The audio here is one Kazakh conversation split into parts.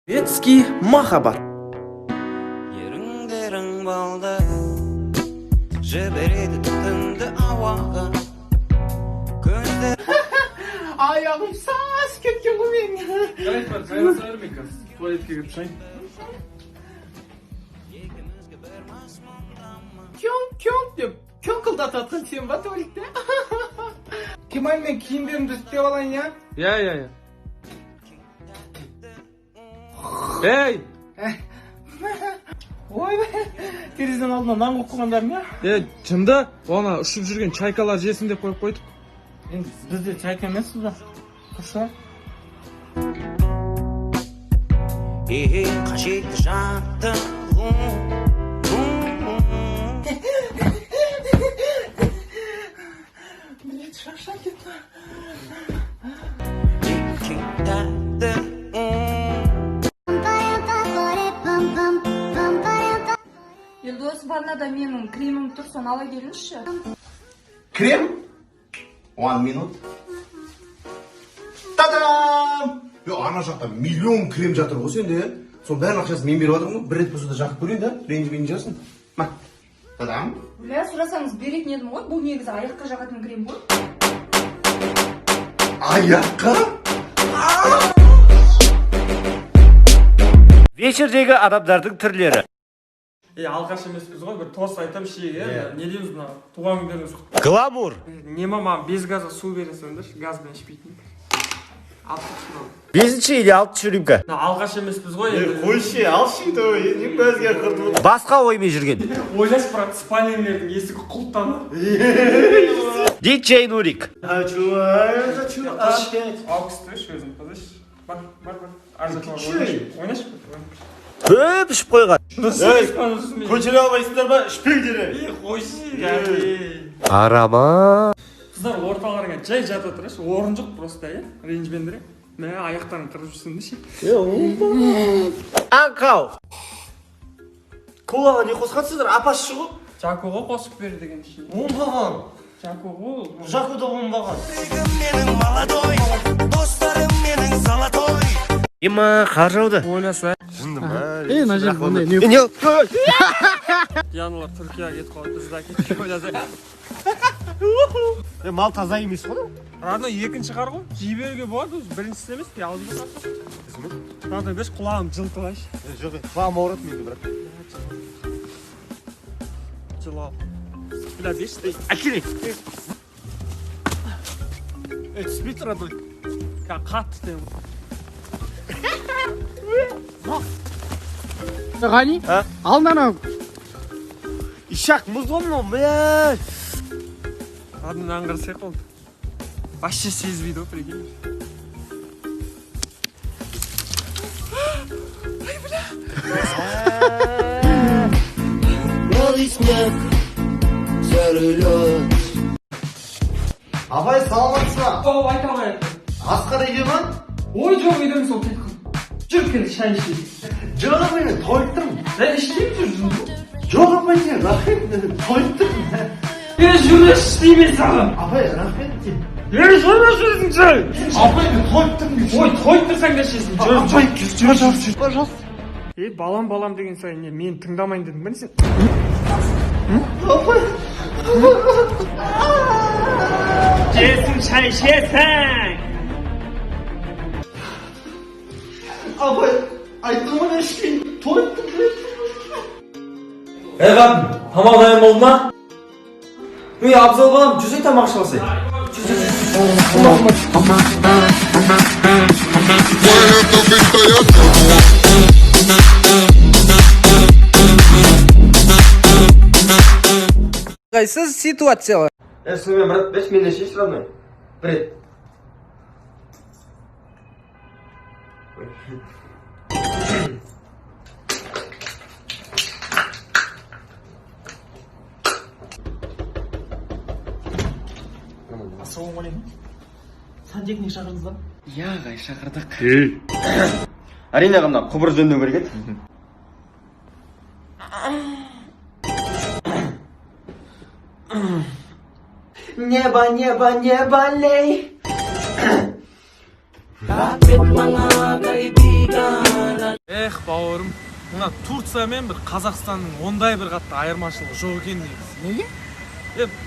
Детский махаббат. Yerin balda Jeberi tutundu avaga Gözler Ayağım sas ketken bu benim. Gayet var, çayını sayarım ikaz. Tuvaletke gidip çay. Kyon diyor. Kyon kıldatatın sen bak tuvalette. Kemal ben kiyimlerimi düzüp alan ya. Ya. Hey! Oy be. Terizden aldığından lan kokkugandarım ya. Чында ona üşüp жүрген чайкалар жесин деп коюп койдук. Bizde çayka emesiz da. Kuşlar. Kaşık şahtı Millet şaşak gitti. Елдос ваннада менің кремім тұр, соны ала келіңізші. Крем? 1 минут. Та-дам! Ана жақта миллион крем жатыр ғой сенде. Соның бәрін ақшасын мен беріп жатырмын ғой. Bir рет болса да жақып көрейін да. Ренжімейін жасын. Ма. Та-дам! Бля, сұрасаңыз беретін едім ғой, бұл негізі аяққа жағатын крем ғой. Аяққа? Вечердегі адамдардың түрлері. Алғаш емеспіз ғой, бір тост айтам шеге. Не дейміз мына туған күндеріңіз құтты. Гламур. Нема маған без газға су бересіңдерші, газбен ішпейтін. Алты. 5 или 6 рюмка. Алғаш емеспіз ғой. Қойшы, алшы үйді, не көзге құртып. Басқа оймен жүрген. Ойлаш бірақ спальнилердің есігі құлттаны. Диджей Нурик. Ауқысты өзің, подожди. Бар. Арзатылар ойнаш. Көп ішіп қойған. Көшіре алмайсыңдар ба? Ішпеңдер. Қойшы. Арама. Қыздар орталарыңа жай жата тұраш, орын жоқ просто, ренжбендіре. Мә, аяқтарын қырып жүрсін деші. Аңқау. Колаға не қосқансыздар? Апасы шығу? Жакуға қосып бер деген ши. Оңбаған. Жакуға. Жақуда оңбаған. Benim maladoy Dostlarım benim zalatoy Ема, қаржауды. Ойласа. Мына жер бұндай не? Янулар Түркияға кетіп қалды, біз де кетіп ойласа. Мал таза емес қой. Радно екінші қар ғой, жей беруге болады өзі, біріншісі емес, алдыңғы қар. Радно беш құлағым жылтылайшы. Жоқ, құлағым ауырады менде бірақ. Жылау. Бля, беш дей. Әкелек. Түспей тұр адой. Қатты деймін. Ғани? Алдын анау. Ишақ мұз ғымы, мә. Радно аңғырсай қолды. Вообще сезбейді о, прикинь. Абай, саламатсыз ба? О, айта алмай айтты. Асқар үйде ма? Ой, жоқ, үйден сол кетіп. Жүр кел, шай ішейік. Жоқ, мен тойып тұрмын. Іштеймін жүр. Жоқ, апай, сен рахмет, тойып тұрмын. Жүр іштеймін саған. Апай, рахмет сен. Жүрмес өзің жүр. Апай, мен тойып тұрмын. Ой, тойып тұрсаң да ішесің. Апай, жүр, пожалуйста. Балам деген сайын мен тыңдамайын дедің бе сен? Жесің шай ішесің. Апай, айттым ғой ішпейін, тойып тұрмын. Қатын, тамақ дайын болды ма? Абзал балам, жүзек тамақ ішіп Қайсыз ситуациялар? Сонымен, брат, беш мен ешеш родной. Привет. Ассалаумағалейкум. Сантехник шақырдыңыз ба? Я ғай шақырдық. Әрине ғана құбыр жөндеу керек еді. Небо, лей. Bakit mga kaibigan Эх, бауырым. Мына Турция мен бір Қазақстанның ондай бір қатты айырмашылығы жоқ екен негізі. Неге?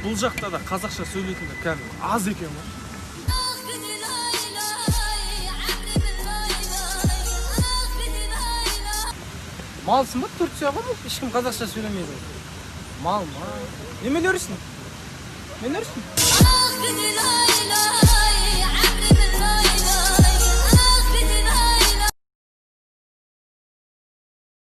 Бұл жақта да қазақша сөйлейтіндер кәдімгі аз екен ғой. Malsın mı Türkçe ama hiç kim Kazakça söylemiyor. Mal. Ne mi diyorsun? Ne diyorsun?